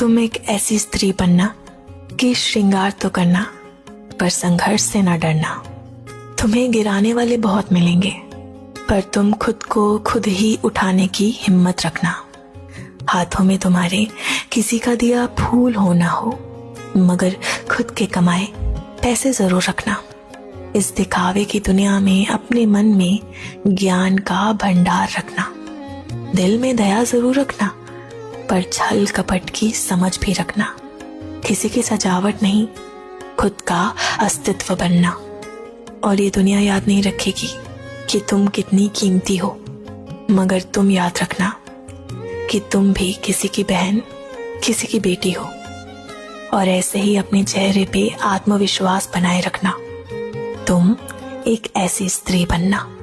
तुम एक ऐसी स्त्री बनना कि श्रृंगार तो करना पर संघर्ष से ना डरना। तुम्हें गिराने वाले बहुत मिलेंगे पर तुम खुद को खुद ही उठाने की हिम्मत रखना। हाथों में तुम्हारे किसी का दिया फूल हो ना हो, मगर खुद के कमाए पैसे जरूर रखना। इस दिखावे की दुनिया में अपने मन में ज्ञान का भंडार रखना। दिल में दया जरूर रखना पर छल कपट की समझ भी रखना। किसी की सजावट नहीं, खुद का अस्तित्व बनना। और ये दुनिया याद नहीं रखेगी कि तुम कितनी कीमती हो, मगर तुम याद रखना कि तुम भी किसी की बहन, किसी की बेटी हो। और ऐसे ही अपने चेहरे पे आत्मविश्वास बनाए रखना। तुम एक ऐसी स्त्री बनना।